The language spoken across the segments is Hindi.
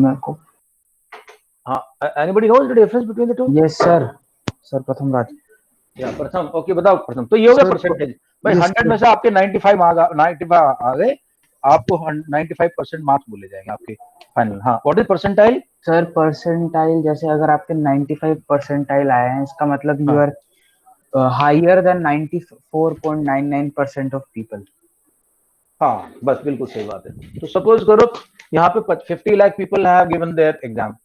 मेरे को। हाँ, anybody knows the difference between the two? Yes sir, sir Pratham Raj. या प्रथम, ओके बताओ प्रथम। तो ये हो गया सर परसेंटेज भाई। यस 100 में सर। से आपके 95 आ गए, आपको 95% मार्क्स बोले जाएंगे आपके फाइनल। हाँ, what is percentile? Sir percentile जैसे अगर आपके 95 परसेंटाइल आए हैं, इसका मतलब यू हाँ are higher than 94.99% of people. हाँ, बस बिल्कुल सही बात है। तो सपोज करो यहाँ पे 50 lakh people have given their exam.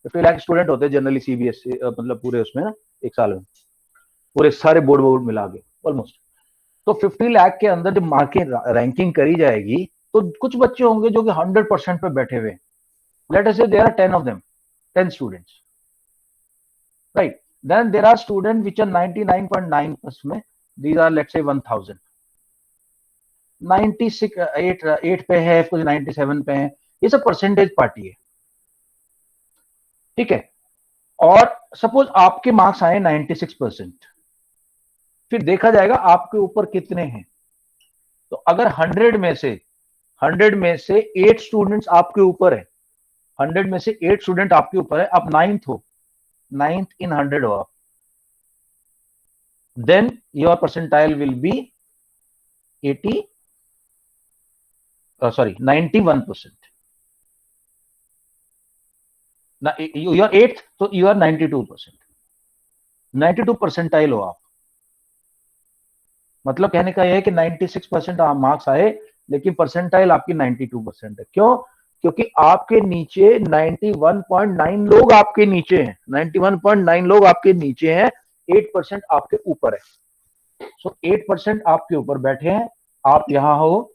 50 lakh student होते हैं जनरली सीबीएसई, मतलब पूरे उसमें ना, एक साल में पूरे सारे बोर्ड मिला के ऑलमोस्ट। तो 50 लाख के अंदर जब मार्किंग रैंकिंग करी जाएगी तो कुछ बच्चे होंगे जो कि 100% पे बैठे हुए। Let us say there are 10 of them, 10 students, right? Then there are students which are 99.9 में, दीज आर लेट्स से 1000। 96 8 पे है, कुछ 97 पे है, ये सब परसेंटेज पार्टी है, ठीक है। और सपोज आपके मार्क्स आए 96%, फिर देखा जाएगा आपके ऊपर कितने हैं। तो अगर 100 में से 8 स्टूडेंट्स आपके ऊपर है, 100 में से 8 स्टूडेंट आपके ऊपर है, आप 9th हो, 9th in 100 हो आप, then your percentile will be 80 sorry 91%. You are 8th, so you are 92%, 92 percentile हो आप। मतलब कहने का यह है कि 96% मार्क्स आए, लेकिन परसेंटाइल आपकी 92% है। क्यों? क्योंकि आपके नीचे 91.9 लोग आपके नीचे हैं, 91.9 लोग आपके नीचे हैं, 8% आपके ऊपर है। सो 8% आपके ऊपर बैठे हैं, आप यहां हो,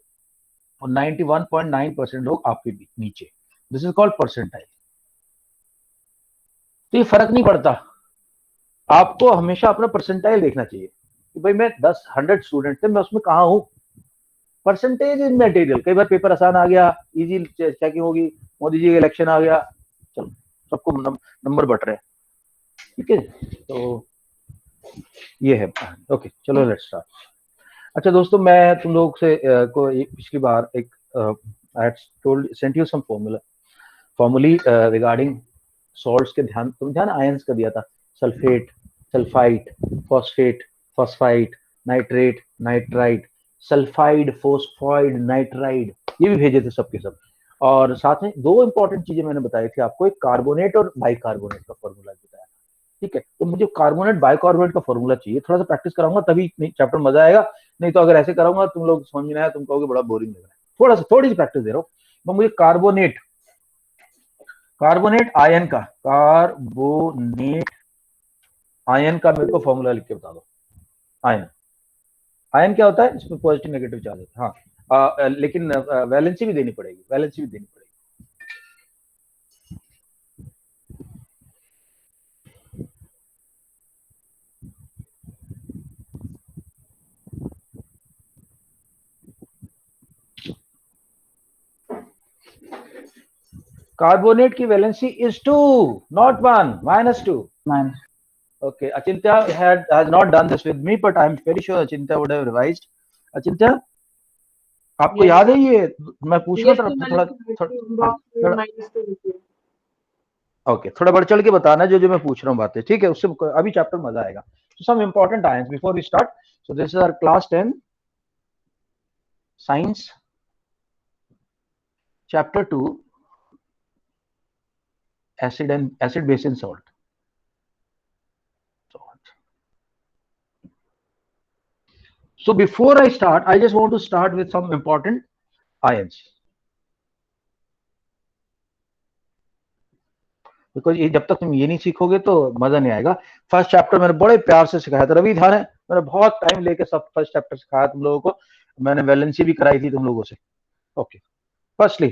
और 91.9% लोग आपके नीचे। This is called percentile. तो ये फर्क नहीं पड़ता, आपको हमेशा अपना परसेंटाइल देखना चाहिए कि भाई मैं 100 स्टूडेंट थे, मैं उसमें कहां हूं। Percentage is material. कई बार पेपर आसान आ गया, इजी चेकिंग होगी, मोदी जी का इलेक्शन आ गया, चलो सबको नंबर बट रहे, ठीक है। तो ये है, ओके चलो लेट्स स्टार्ट। अच्छा दोस्तों, मैं तुम लोग से को पिछली बार एक I had told sent you some formulae regarding salts के, ध्यान आयंस का दिया था। Sulphate, sulphite, phosphate, phosphite, nitrate, nitrite, sulphide, phosphide, nitride, ये भी भेजे थे सबके सब। और साथ में 2 इंपॉर्टेंट चीजें मैंने बताई थी आपको, एक कार्बोनेट और बाइकार्बोनेट का फॉर्मूला बताया, ठीक है। तो मुझे कार्बोनेट बाइकार्बोनेट का फॉर्मूला चाहिए, थोड़ा सा प्रैक्टिस कराऊंगा तभी चैप्टर मजा आएगा। नहीं तो अगर ऐसे कराऊंगा तुम लोग समझ में नहीं आया, तुम कहोगे बड़ा बोरिंग लग रहा है। थोड़ी सी प्रैक्टिस दे रहा हूँ। तो मुझे कार्बोनेट आयन का, कार्बोनेट आयन का मेरे को फॉर्मूला लिख के बता दो। आयन क्या होता है? इसमें पॉजिटिव नेगेटिव चार्ज होता है। हाँ, लेकिन वैलेंसी भी देनी पड़ेगी। कार्बोनेट की valency is 2, not 1, -2। Okay, Achintya has not done this with me, but I'm very sure Achintya would have revised. Achintya, आपको याद है ये? मैं पूछ रहा था थोड़ा, ओके, थोड़ा बढ़ चढ़ के बताना जो जो मैं पूछ रहा हूँ बातें, ठीक है? उससे अभी चैप्टर मजा आएगा। So some important ions before we start. So this is our class 10 science chapter 2 acid base and salt. So before I start, I just want to start with some important ions. Because ये जब तक तुम ये नहीं सीखोगे तो मजा नहीं आएगा। फर्स्ट चैप्टर मैंने बड़े प्यार से सिखाया था, रवि ध्यान है, मैंने बहुत टाइम लेके सब फर्स्ट चैप्टर सिखाया तुम लोगों को। मैंने वैलेंसी भी कराई थी तुम लोगों से। ओके, फर्स्टली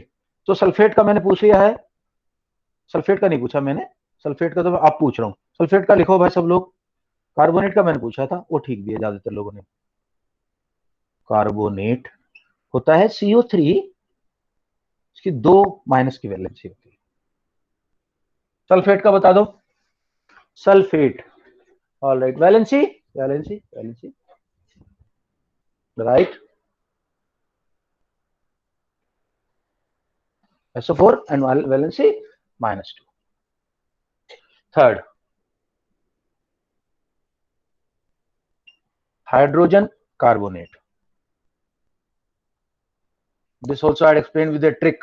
तो सल्फेट का मैंने पूछ लिया है, सल्फेट का नहीं पूछा मैंने, सल्फेट का तो आप पूछ रहा हूँ। सल्फेट का लिखो भाई सब लोग। कार्बोनेट का मैंने पूछा था, वो ठीक दिया ज्यादातर लोगों ने। कार्बोनेट होता है CO3, इसकी 2 माइनस की वैलेंसी होती है। सल्फेट का बता दो। Sulphate, alright, valency right, SO4 and valency -2. Third, hydrogen carbonate. This also I had explained with a trick.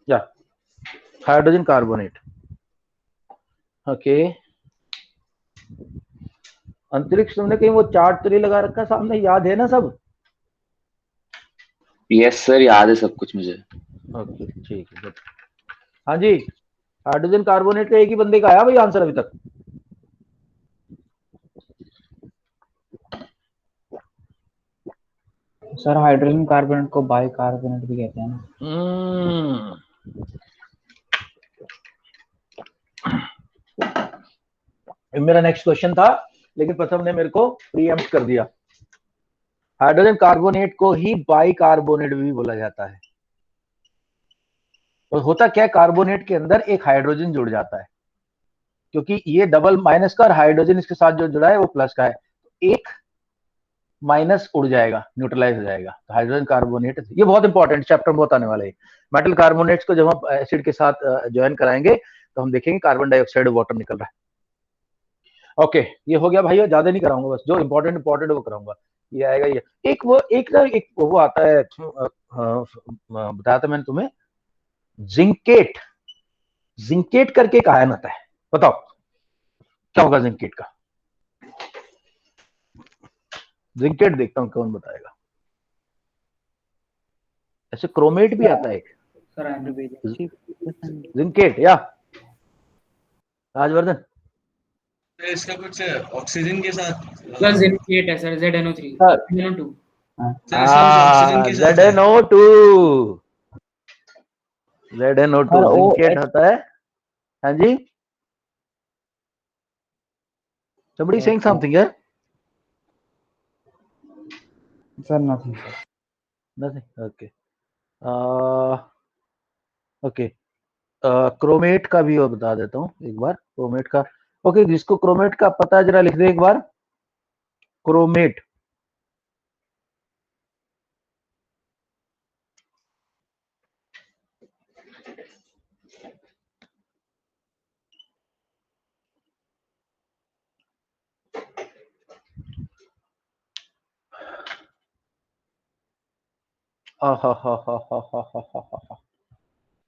Yeah, hydrogen carbonate. Okay. अंतरिक्ष तुमने कहीं वो चार्ट तो नहीं लगा रखा सामने, याद है ना सब? यस सर, याद है सब कुछ मुझे। ओके ठीक है, गुड। हाँ जी, हाइड्रोजन कार्बोनेट का एक ही बंदे का आया भाई आंसर अभी तक। सर हाइड्रोजन कार्बोनेट को बाइकार्बोनेट भी कहते हैं ना। मेरा नेक्स्ट क्वेश्चन था, लेकिन प्रथम ने मेरे को प्रीएम्प्ट कर दिया। हाइड्रोजन कार्बोनेट को ही बाइकार्बोनेट भी बोला जाता है। तो होता क्या है, कार्बोनेट के अंदर एक हाइड्रोजन जुड़ जाता है, क्योंकि ये डबल माइनस का और हाइड्रोजन इसके साथ जो जुड़ा है वो प्लस का है, एक माइनस उड़ जाएगा, न्यूट्रलाइज हो जाएगा। तो हाइड्रोजन कार्बोनेट, ये बहुत इंपॉर्टेंट चैप्टर बहुत आने वाला है। मेटल कार्बोनेट्स को जब हम एसिड के साथ ज्वाइन कराएंगे तो हम देखेंगे कार्बन डाइऑक्साइड वाटर निकल रहा है। ओके, ये हो गया भाई, ज्यादा नहीं कराऊंगा, बस जो इंपॉर्टेंट वो कराऊंगा। ये आएगा, ये एक वो आता है, बताया था मैंने तुम्हें, जिंकेट करके एक आयन आता है, बताओ क्या होगा जिंकेट का? जिंकेट देखता हूं कौन बताएगा। ऐसे क्रोमेट भी आता है एक, जिंकेट या राजवर्धन। इसका कुछ ऑक्सीजन के साथ सर जिंकेट है सर, ZNO3 ZNO2 ऑक्सीजन के साथ ZNO2 जिंकेट होता है। हाँ जी, somebody saying something here? Sir nothing. Okay. Okay, chromate का भी बता देता हूँ एक बार, क्रोमेट का। ओके, जिसको क्रोमेट का पता है जरा लिख दे एक बार, क्रोमेट।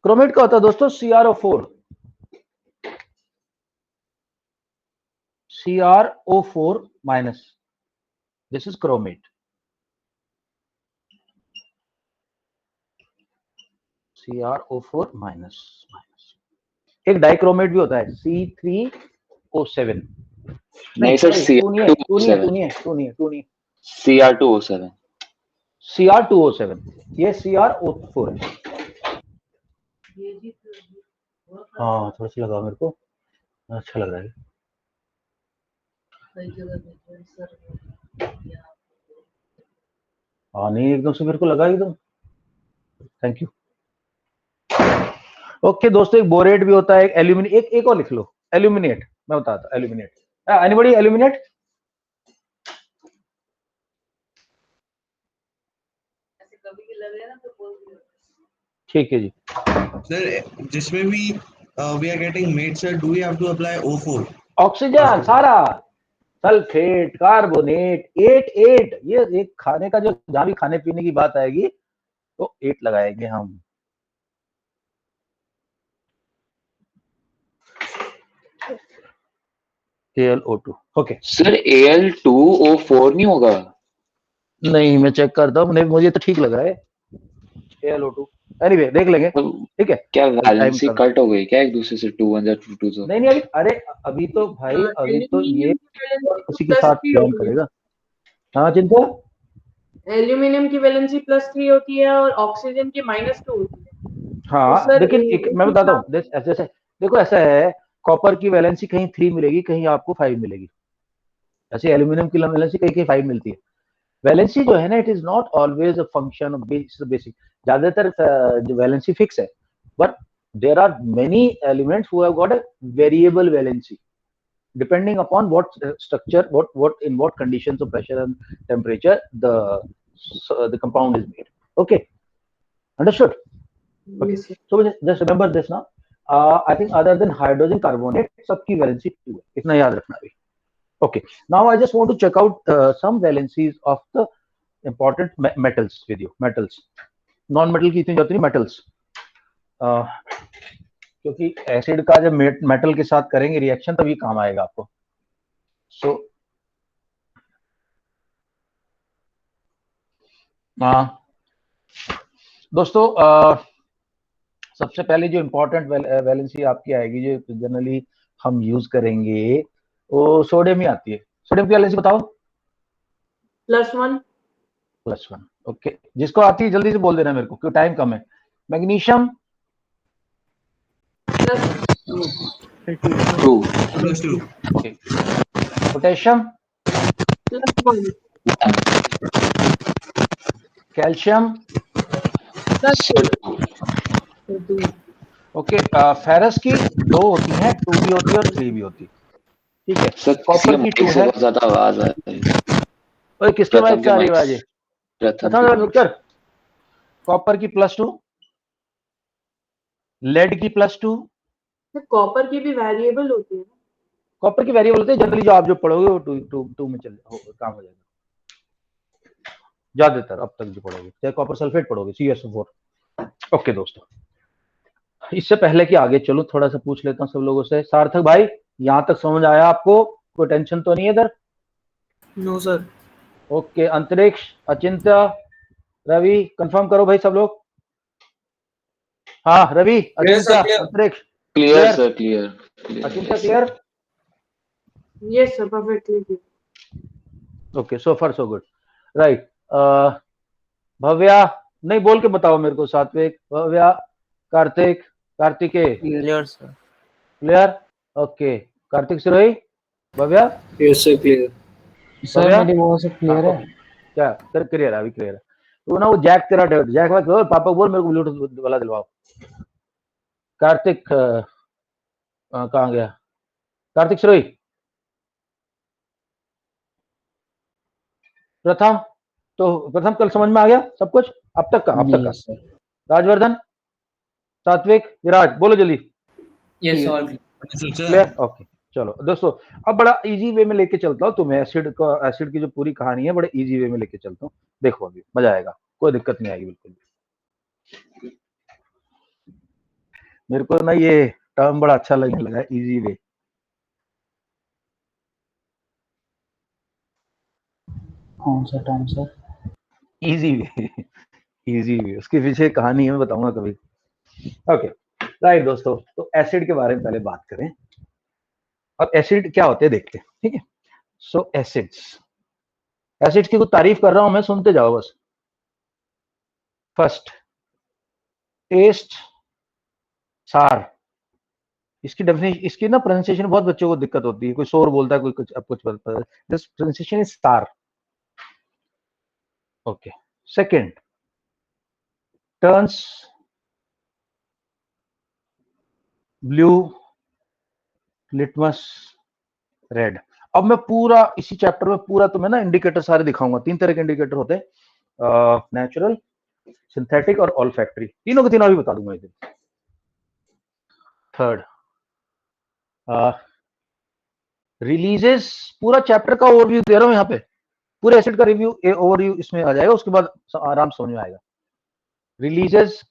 क्रोमेट का होता है दोस्तों CrO4 minus, this is chromate. CrO4 minus. एक डाइक्रोमेट भी होता है C3O7। नहीं सर, CR2O7। CR2O7, ये CrO4 है। हाँ, थोड़ा सा लगा मेरे को, अच्छा लग रहा है। हाँ नहीं, एकदम से मेरे को लगा एकदम। Thank you. ओके दोस्तों, एक बोरेट भी होता है, एक एल्यूमिनेट, एक और लिख लो, एल्यूमिनेट। मैं बताता हूँ, एल्यूमिनेट। Anybody aluminate? ठीक है जी सर, जिसमें भी we are getting mate sir, do we have to apply O4? Oxygen सारा, सल्फेट, कार्बोनेट, 8 ये एक खाने का, जो जहां भी खाने पीने की बात आएगी तो 8 लगाएंगे हम। AlO2। ओके सर, Al2O4 नहीं होगा? नहीं, मैं चेक करता हूँ, मुझे तो ठीक लग रहा है AlO2। एनीवे देख लेंगे, ठीक है। क्या वैलेंसी कट हो गई क्या एक दूसरे से? 2 1 2 2 2? नहीं, अरे अभी तो भाई, अभी तो ये उसी के साथ ज्वाइन करेगा। हाँ चिंता, एल्यूमिनियम की वैलेंसी +3 होती है और ऑक्सीजन की -2 होती है। हाँ तो लेकिन एक मैं बताता हूँ, ऐसे देखो, ऐसा है, कॉपर की वैलेंसी कहीं 3 मिलेगी, कहीं आपको 5 मिलेगी। ऐसे एल्यूमिनियम की वैलेंसी कहीं 5 मिलती है। वैलेंसी जो है ना, it is not always a function of basic. ज्यादातर जो वैलेंसी फिक्स है, but there are many elements who have got a variable valency depending upon what structure, what in what conditions of pressure and temperature the compound is made. Okay, understood? Okay. Yes, sir. So just remember this now. I think other than hydrogen carbonate, सबकी valency 2 है, इतना याद रखना भी. Okay. Now I just want to check out some valencies of the important metals with you. Metals. Non-metal की इतनी जरूरत नहीं, metals. क्योंकि एसिड का जब मेटल के साथ करेंगे रिएक्शन तभी काम आएगा आपको. So दोस्तों सबसे पहले जो इम्पोर्टेंट वैलेंसी आपकी आएगी जो जनरली हम यूज करेंगे वो सोडियम ही आती है. सोडियम की वैलेंसी बताओ. +1. +1. ओके, जिसको आती है जल्दी से बोल देना मेरे को क्योंकि टाइम कम है. Magnesium +2. 2. +2. Okay. Potassium +1. Calcium +2. 2. Okay. Ferrous की 2 होती हैं, 2 भी होती है और 3 भी होती है. ठीक है. सर किसी कॉपर का की माइक 2 से है. बहुत ज्यादा आवाज आ रही है. ओए किसके प्रथम माइक से के आ रही है माइक आवाज? प्रथम अच्छा के रुक कर. कॉपर की +2, लेड की +2. कॉपर की भी वेरिएबल होती है ना. कॉपर की वेरिएबल होते हैं जनरली, जो आप जो पढ़ोगे वो 2 में काम हो जाएगा ज्यादातर. अब तक जो पढ़ोगे चाहे कॉपर सल्फेट पढ़ोगे CSO4. ओके दोस्तों, इससे पहले कि आगे चलो थोड़ा सा पूछ लेता हूँ सब लोगों से. सार्थक भाई यहाँ तक समझ आया आपको? कोई टेंशन तो नहीं है इधर? No sir. Okay. Antariksh, Achintya, Ravi confirm करो भाई सब लोग. हाँ Ravi, Achintya, Antariksh clear sir. Clear. Achintya clear. Yes sir, perfectly. Okay, so far so good. Right. Bhavya नहीं बोल के बताओ मेरे को. Satvik, Bhavya, Kartik, Kartikeya clear sir. Clear. Okay. Kartik Sirohi, Bhavya. Yes sir, clear. Sir मेरी वो सब क्लियर है. क्या क्लियर है? अभी क्लियर है. तो ना वो जैक तेरा जैक पापा बोल मेरे को ब्लूटूथ वाला दिलवाओ. कार्तिक कहाँ गया? कार्तिक सिरोही. प्रथम, तो प्रथम कल समझ में आ गया सब कुछ अब तक का? अब तक का. Yes, sir. राजवर्धन, सात्विक, विराज बोलो जल्दी. Yes all. क्लियर. ओके. चलो दोस्तों, अब बड़ा इजी वे में लेके चलता हूँ तुम्हें. एसिड की जो पूरी कहानी है बड़े इजी वे में लेके चलता हूँ. देखो अभी मजा आएगा, कोई दिक्कत नहीं आएगी बिल्कुल. मेरे को ना ये टर्म बड़ा अच्छा लगने लगा, इजी वे. कौन सा term sir? Easy way. Easy way, उसके पीछे कहानी है, मैं बताऊंगा कभी. ओके राइट दोस्तों, तो एसिड के बारे में पहले बात करें. अब एसिड क्या होते हैं देखते हैं. ठीक है. सो एसिड्स की कुछ तारीफ कर रहा हूं मैं, सुनते जाओ बस. फर्स्ट, टेस्ट सार. इसकी डेफिनेशन, इसकी ना प्रोनाउंसिएशन बहुत बच्चों को दिक्कत होती है. कोई शोर बोलता है, कोई कुछ, अब कुछ बोलता है. दिस प्रोनाउंसिएशन इज सार. Okay. Second, turns blue, litmus red. अब मैं पूरा इसी चैप्टर में पूरा तुम्हें ना इंडिकेटर सारे दिखाऊंगा. 3 तरह के इंडिकेटर होते हैं, नेचुरल, सिंथेटिक और ऑल्फैक्टरी. तीनों के तीनों भी बता दूंगा इसे. Third, releases. पूरा चैप्टर का ओवरव्यू दे रहा हूं यहाँ पे. पूरे एसिड का रिव्यू ओवरव्यू इसमें आ जाएगा, उसके बाद आराम समझ में आएगा. Releases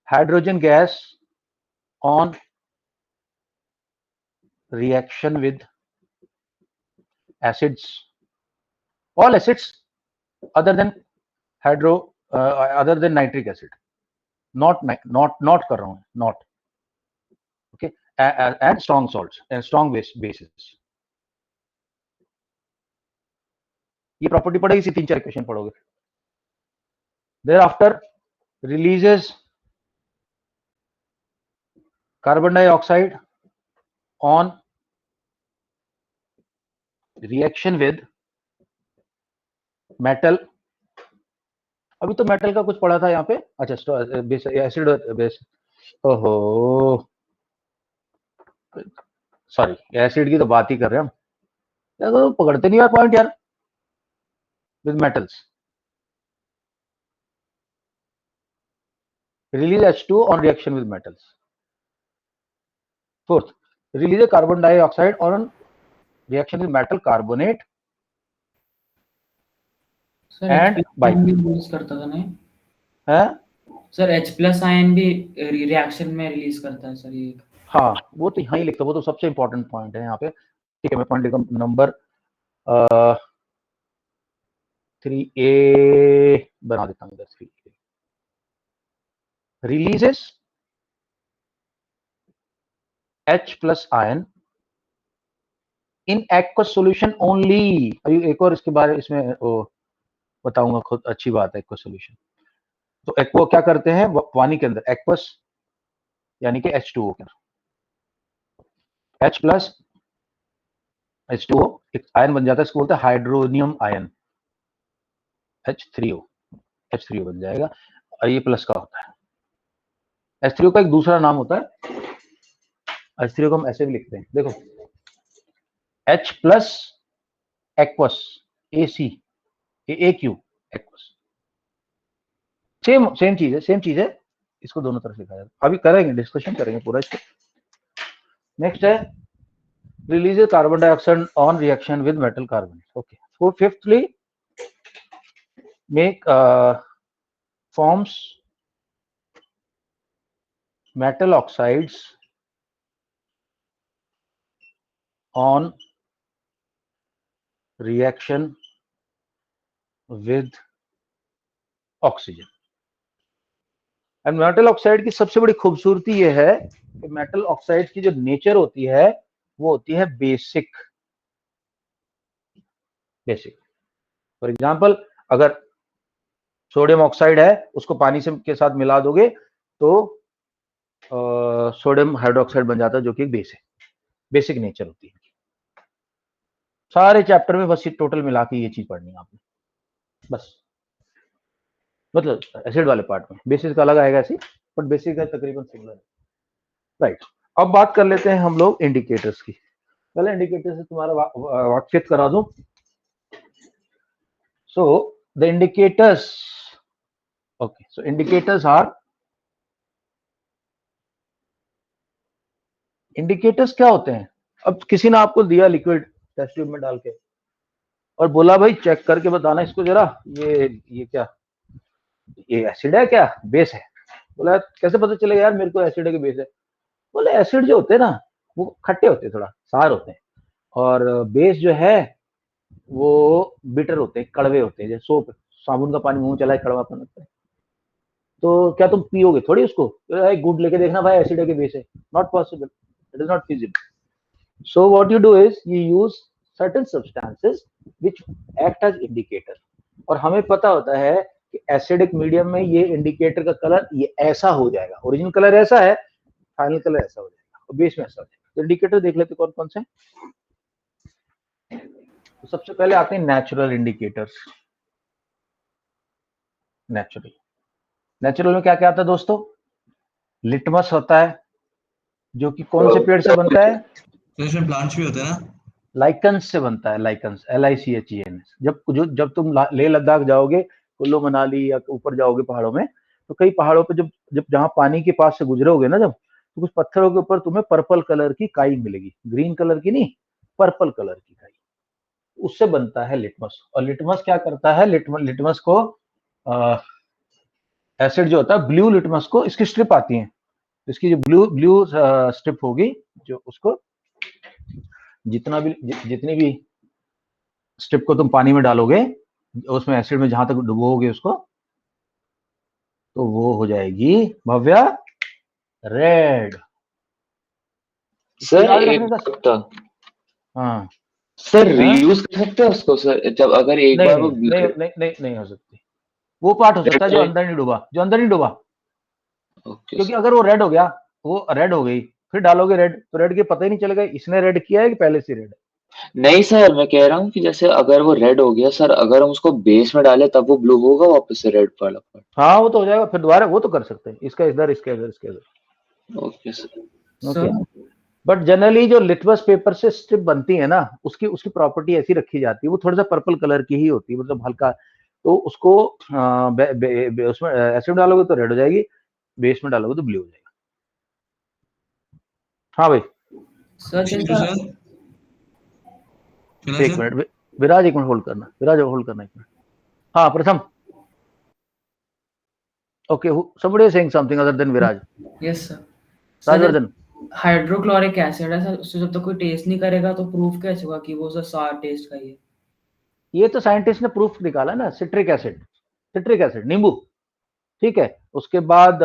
hydrogen gas on reaction with acids, all acids other than other than nitric acid. not कर रहा हूं, not. okay. And strong salts and strong bases. ये प्रॉपर्टी पढ़ेगी, इसी 3-4 क्वेश्चन पढ़ोगे. thereafter releases carbon dioxide on reaction with metal. अभी तो मेटल का कुछ पढ़ा था यहाँ पे. अच्छा, बेस एसिड बेस. ओहो सॉरी, एसिड की तो बात ही कर रहे हैं हम. तो पकड़ते नहीं यार पॉइंट यार. With metals. release H2 on reaction with metals. Fourth, release carbon dioxide on reaction with metal carbonate sir and H by भी रिलीज करता था नहीं है सर H+ आयन भी रिएक्शन में रिलीज करता है सर ये हाँ वो तो यहाँ ही लिखता, वो तो सबसे इंपॉर्टेंट पॉइंट है यहाँ पे। ठीक है, मैं पॉइंट लिखा नंबर 3A बना देता हूँ इधर। 3A releases H+ ion in aqueous solution only। अभी एक और इसके बारे इसमें बताऊंगा, खुद अच्छी बात है एक्वस सॉल्यूशन। तो एक्वा क्या करते हैं पानी के अंदर, एक्वस यानी कि H2O के अंदर H+ H2O एक आयन बन जाता है, इसको बोलते हैं हाइड्रोनियम आयन, H3O बन जाएगा और ये प्लस का होता है। H3O का एक दूसरा नाम होता है, H3O को हम ऐसे भी लिखते हैं, देखो H+ aqueous AC AQ aqueous, same चीज है, इसको दोनों तरफ लिखा जाता है। अभी करेंगे, डिस्कशन करेंगे पूरा इसको। नेक्स्ट है release carbon dioxide on reaction with metal carbonate. Okay, for fifthly make forms metal oxides on reaction with oxygen। And metal oxide की सबसे बड़ी खूबसूरती यह है कि मेटल ऑक्साइड की जो नेचर होती है वो होती है बेसिक। फॉर एग्जांपल, अगर सोडियम ऑक्साइड है उसको पानी से के साथ मिला दोगे तो सोडियम हाइड्रोक्साइड बन जाता है, जो कि एक बेसिक नेचर होती है। सारे चैप्टर में बस ये टोटल मिला के ये चीज पढ़नी है आपने, बस मतलब एसिड वाले पार्ट में बेसिस का अलग आएगा ऐसे, बट बेसिक का तकरीबन सिमिलर है। राइट, अब बात कर लेते हैं हम लोग इंडिकेटर्स की। पहले इंडिकेटर से तुम्हारा वाकिफ करा दूं। So the indicators, okay, so indicators क्या होते हैं? अब किसी ने आपको दिया लिक्विड टेस्ट ट्यूब में डाल के और बोला भाई चेक करके बताना इसको जरा, ये क्या, ये एसिड है क्या बेस है? बोला कैसे पता चलेगा यार मेरे को एसिड है कि बेस है? बोले एसिड जो होते हैं ना वो खट्टे होते हैं, थोड़ा सार होते हैं, और बेस जो है वो बिटर होते हैं, कड़वे होते हैं। जैसे सोप, साबुन का पानी मुंह चलाए कड़वापन होता है, तो क्या तुम पियोगे थोड़ी उसको? गुड लेके देखना भाई एसिड है कि बेस है, not possible, it is not feasible. So what you do is you use certain substances which act as indicator. और हमें पता होता है कि एसिडिक मीडियम में ये इंडिकेटर का कलर ये ऐसा हो जाएगा, ओरिजिनल कलर ऐसा है, फाइनल कलर ऐसा हो जाएगा, और बेस में ऐसा हो जाएगा। तो इंडिकेटर देख लेते कौन कौन से। तो सबसे पहले आते हैं नेचुरल इंडिकेटर्स। नेचुरल में क्या क्या आता है दोस्तों? लिटमस होता है, जो कि कौन से पेड़ से बनता है? तो इसमें प्लांट्स भी होते हैं ना? लाइकन्स से बनता है, लाइकन्स LICHENS। जब तुम लेह लद्दाख जाओगे, कुल्लू मनाली या ऊपर जाओगे पहाड़ों में, तो कई पहाड़ों पे जब जहाँ पानी के पास से गुजरोगे ना, जब तो कुछ पत्थरों के ऊपर तुम्हें पर्पल कलर की काई मिलेगी, ग्रीन कलर की नहीं, पर्पल कलर की काई, उससे बनता है लिटमस। और लिटमस क्या करता है? लिटमस को एसिड जो होता है, ब्लू लिटमस को, इसकी स्ट्रिप आती है, इसकी जो ब्लू स्ट्रिप होगी, जो उसको जितनी भी स्ट्रिप को तुम पानी में डालोगे, उसमें एसिड में जहां तक डुबोगे उसको, तो वो हो जाएगी भव्या रेड। सर एक बात था, हाँ सर रीयूज कर सकते हैं उसको सर, जब अगर एक बार वो नहीं हो सकती। वो पार्ट हो सकता है जो अंदर नहीं डूबा, क्योंकि अगर वो रेड हो गया, वो रेड हो गई, फिर डालोगे रेड, तो रेड के पता ही नहीं चलेगा इसने रेड किया है कि पहले से रेड है। नहीं सर, मैं कह रहा हूँ कि जैसे अगर वो रेड हो गया सर, अगर हम उसको बेस में डाले तब वो ब्लू होगा वापस से रेड वाला पार्ट? हाँ वो तो हो जाएगा, फिर दोबारा वो तो कर सकते हैं, इसका इधर, इसके इधर। Okay sir. Okay, but generally जो लिटमस पेपर से स्ट्रिप बनती है ना, उसकी प्रॉपर्टी ऐसी रखी जाती है, वो थोड़ा सा पर्पल कलर की ही होती है, मतलब हल्का, तो उसको उसमें एसिड डालोगे तो रेड हो जाएगी, बेस में डालोगे तो ब्लू हो जाएगा। हाँ भाई सर Shiv जैसा sir, Shila एक sir. मिनट, विराज एक मिनट होल्ड करना, विराज होल्ड करना एक मिनट। हाँ प्रथम, okay, somebody is saying something other than Viraj. Yes sir. Rajvardhan, hydrochloric acid है सर, उससे जब तक कोई टेस्ट नहीं करेगा तो प्रूफ कैसे होगा कि वो सर सार टेस्ट का ही है? ये तो साइंटिस्ट ने प्रूफ निकाला ना, सिट्रिक एसिड, नींबू, ठीक है। उसके बाद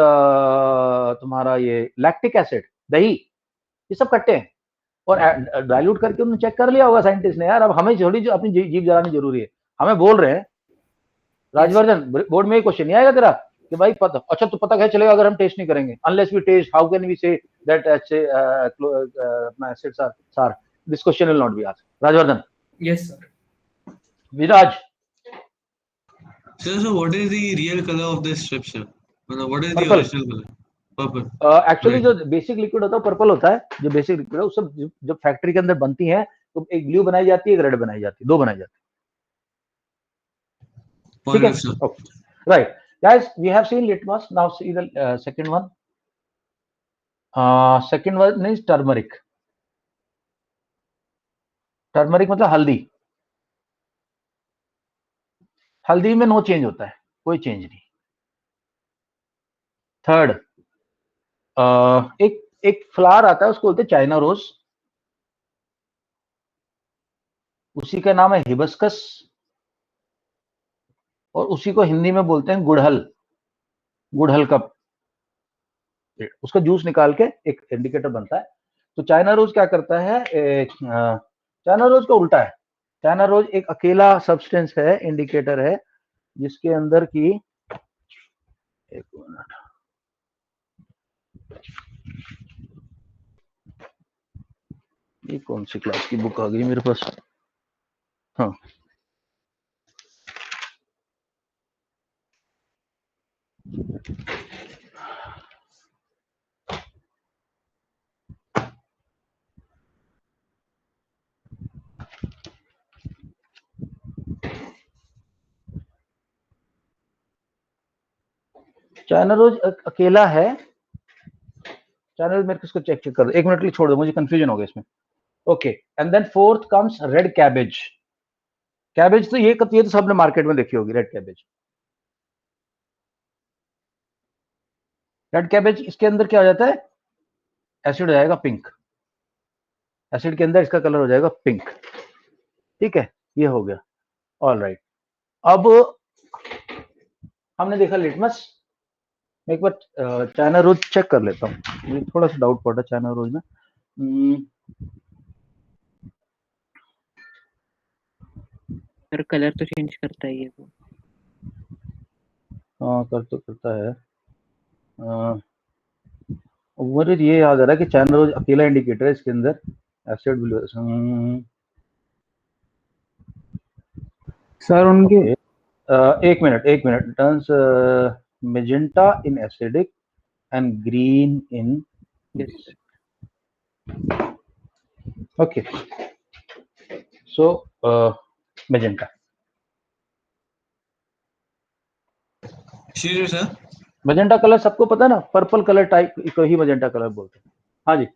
तुम्हारा ये लैक्टिक एसिड, दही, ये सब कट्टे हैं और डाइल्यूट करके उन्होंने चेक कर लिया होगा साइंटिस्ट ने यार। अब हमें थोड़ी जो अपनी जीभ जलानी जरूरी है, हमें बोल रहे हैं। राजवर्धन, बोर्ड में ये क्वेश्चन नहीं आएगा तेरा कि भाई पता, अच्छा तो पता क्या चलेगा अगर हम टेस्ट नहीं करेंगे, unless we test how can we say that अपना acids are sour, this question will not be asked. Rajvardhan. Yes sir. Viraj, Sir, so what is the real color of this strip, sir? What is the Purple. original color? Purple. Actually Right. जो बेसिक लिक्विड होता है पर्पल होता है, जो बेसिक लिक्विड है, वो सब जब फैक्ट्री के अंदर बनती है तो एक ब्लू बनाई जाती है, एक रेड बनाई जाती है, दो बनाई जाती है, ठीक है। Alright, sir. Right guys, we have seen litmus, now see the second one. Second one is turmeric. Turmeric मतलब हल्दी। हल्दी में नो चेंज होता है, कोई चेंज नहीं। थर्ड, एक फ्लावर आता है, उसको बोलते हैं चाइना रोज, उसी का नाम है हिबिस्कस, और उसी को हिंदी में बोलते हैं गुड़हल, गुड़हल का उसका जूस निकाल के एक इंडिकेटर बनता है। तो चाइना रोज क्या करता है, चाइना रोज का उल्टा है। चाइना रोज एक अकेला सब्सटेंस है, इंडिकेटर है, जिसके अंदर की, एक मिनट, ये कौन सी क्लास की बुक आ गई मेरे पास, हाँ, चाइना रोज अकेला है। चाइना रोज मेरे को इसको चेक कर दो, एक मिनट के लिए छोड़ दो, मुझे कंफ्यूजन हो गया इसमें। Okay, and then fourth comes red cabbage. Cabbage तो ये तो सबने मार्केट में देखी होगी, रेड कैबेज। रेड कैबेज, इसके अंदर क्या हो जाता है, एसिड हो जाएगा पिंक, एसिड के अंदर इसका कलर हो जाएगा पिंक, ठीक है, ये हो गया। ऑल राइट, अब हमने देखा लिटमस। मैं एक बार चाइना रोज चेक कर लेता हूँ, मुझे थोड़ा सा डाउट पड़ रहा है चाइना रोज में। सर कलर तो चेंज करता ही है वो। हाँ करता है। मुझे ये याद आ रहा है कि चाइना रोज अकेला इंडिकेटर है, इसके अंदर एसिड ब्लू। सर उनके एक minute, turns magenta in acidic and green in basic. Okay, so magenta. Shiv sir. Magenta colour सबको पता है ना, पर्पल कलर टाइप को ही मजेंटा कलर बोलते हैं। हाँ जी।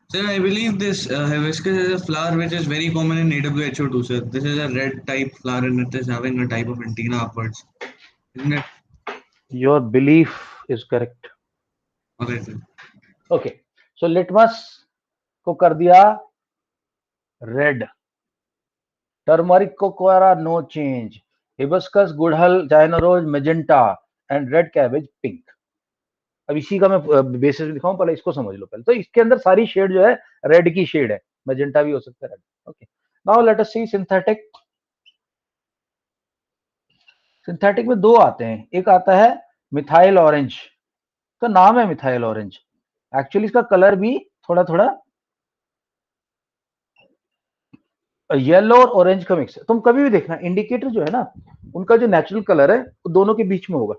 Sir, I believe this hibiscus is a flower which is very common in AWHO2, sir. This is a red type flower and it is having a type of antenna upwards. Isn't it? Your belief is correct. Alright, sir. Okay, so litmus को कर दिया रेड, टर्मरिक को करा नो चेंज, हिबिस्कस, गुड़हल, China rose, magenta and red cabbage pink. अब इसी का मैं बेसिस दिखाऊं, पहले इसको समझ लो पहले। तो इसके अंदर सारी शेड जो है रेड की शेड है, मेजेंटा भी हो सकता है red. Okay, now let us see synthetic. Synthetic में दो आते हैं, एक आता है मिथाइल ऑरेंज, तो नाम है मिथाइल ऑरेंज, एक्चुअली इसका कलर भी थोड़ा थोड़ा येलो और ऑरेंज का मिक्स है। तुम कभी भी देखना इंडिकेटर जो है ना, उनका जो नेचुरल कलर है वो दोनों के बीच में होगा,